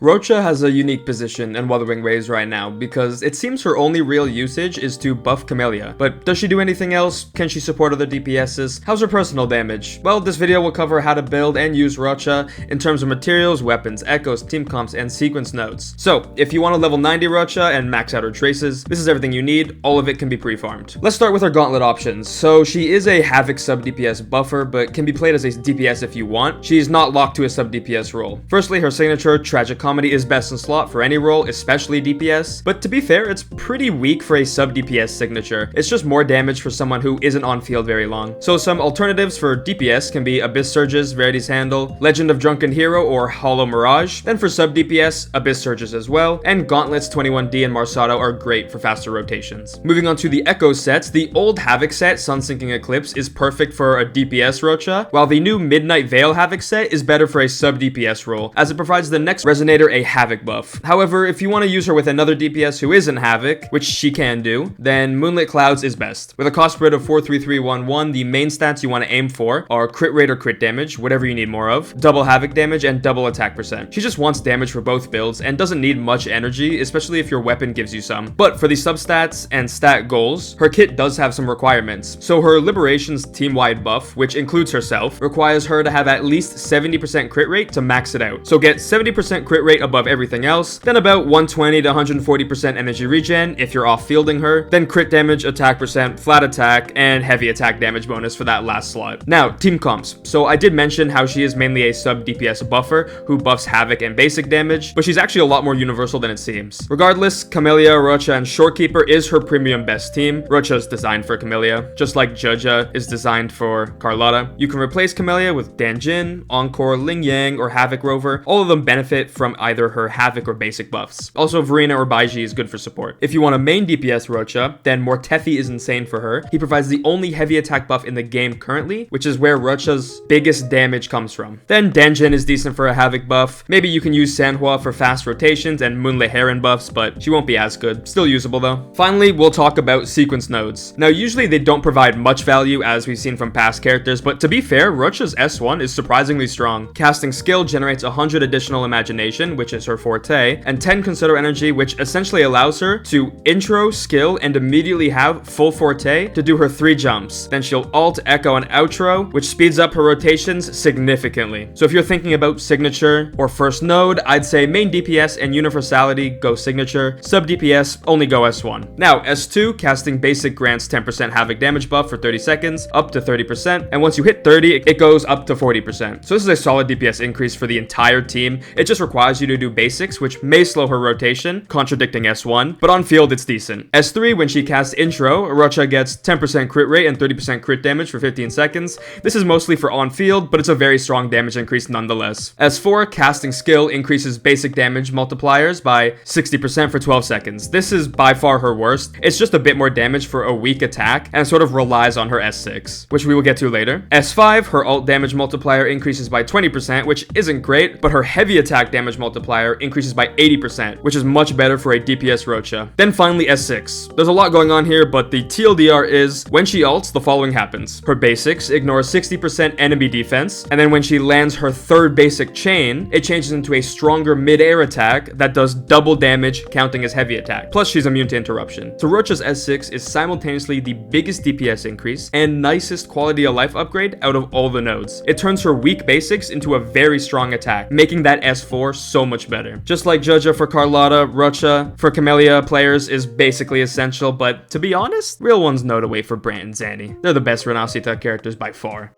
Roccia has a unique position in Wuthering Waves right now because it seems her only real usage is to buff Camellia. But does she do anything else? Can she support other DPSs? How's her personal damage? Well, this video will cover how to build and use Roccia in terms of materials, weapons, echoes, Teamcomps, and sequence nodes. So, if you want a level 90 Roccia and max out her traces, this is everything you need. All of it can be pre-farmed. Let's start with her gauntlet options. So, she is a Havoc sub DPS buffer, but can be played as a DPS if you want. She's not locked to a sub DPS role. Firstly, her signature, Tragic Comedy, is best in slot for any role, especially DPS. But to be fair, it's pretty weak for a sub DPS signature. It's just more damage for someone who isn't on field very long. So some alternatives for DPS can be Abyss Surges, Verity's Handle, Legend of Drunken Hero, or Hollow Mirage. Then for sub DPS, Abyss Surges as well, and Gauntlets, 21D, and Marsado are great for faster rotations. Moving on to the Echo sets, the old Havoc set, Sun Sinking Eclipse, is perfect for a DPS Roccia, while the new Midnight Veil Havoc set is better for a sub DPS role, as it provides the next Resonator a Havoc buff. However, if you want to use her with another DPS who isn't Havoc, which she can do, then Moonlit Clouds is best. With a cost spread of 4-3-3-1-1, the main stats you want to aim for are crit rate or crit damage, whatever you need more of, double Havoc damage, and double attack percent. She just wants damage for both builds and doesn't need much energy, especially if your weapon gives you some. But for the substats and stat goals, her kit does have some requirements. So her Liberation's team-wide buff, which includes herself, requires her to have at least 70% crit rate to max it out. So get 70% crit rate above everything else, then about 120 to 140% energy regen if you're off fielding her, then crit damage, attack percent, flat attack, and heavy attack damage bonus for that last slot. Now, team comps. So I did mention how she is mainly a sub DPS buffer who buffs Havoc and basic damage, but she's actually a lot more universal than it seems. Regardless, Camellia, Roccia, and Shorekeeper is her premium best team. Roccia is designed for Camellia, just like Judja is designed for Carlotta. You can replace Camellia with Danjin, Encore, Ling Yang, or Havoc Rover. All of them benefit from either her Havoc or basic buffs. Also, Verena or Baiji is good for support. If you want a main DPS Roccia, then Mortefi is insane for her. He provides the only heavy attack buff in the game currently, which is where Roccia's biggest damage comes from. Then Danjin is decent for a Havoc buff. Maybe you can use Sanhua for fast rotations and Moonlit Heron buffs, but she won't be as good. Still usable though. Finally, we'll talk about sequence nodes. Now, usually they don't provide much value as we've seen from past characters, but to be fair, Roccia's S1 is surprisingly strong. Casting skill generates 100 additional imagination, which is her forte, and 10 consider energy, which essentially allows her to intro, skill, and immediately have full forte to do her 3 jumps. Then she'll alt, echo, and outro, which speeds up her rotations significantly. So if you're thinking about signature or first node, I'd say main DPS and universality go signature, sub DPS only go S1. Now, S2, casting basic grants 10% Havoc damage buff for 30 seconds, up to 30%, and once you hit 30, it goes up to 40%. So this is a solid DPS increase for the entire team. It just requires you to do basics, which may slow her rotation, contradicting S1, but on field it's decent. S3, when she casts intro, Roccia gets 10% crit rate and 30% crit damage for 15 seconds. This is mostly for on field, but it's a very strong damage increase nonetheless. S4, casting skill increases basic damage multipliers by 60% for 12 seconds. This is by far her worst. It's just a bit more damage for a weak attack and sort of relies on her S6, which we will get to later. S5, her ult damage multiplier increases by 20%, which isn't great, but her heavy attack damage multiplier increases by 80%, which is much better for a DPS Roccia. Then finally S6. There's a lot going on here, but the TLDR is, when she ults, the following happens. Her basics ignore 60% enemy defense, and then when she lands her third basic chain, it changes into a stronger mid-air attack that does double damage, counting as heavy attack. Plus, she's immune to interruption. So Roccia's S6 is simultaneously the biggest DPS increase and nicest quality of life upgrade out of all the nodes. It turns her weak basics into a very strong attack, making that S4 so much better. Just like Judja for Carlotta, Roccia for Camellia players is basically essential, but to be honest, real ones know to wait for Brant and Zanny. They're the best Renacita characters by far.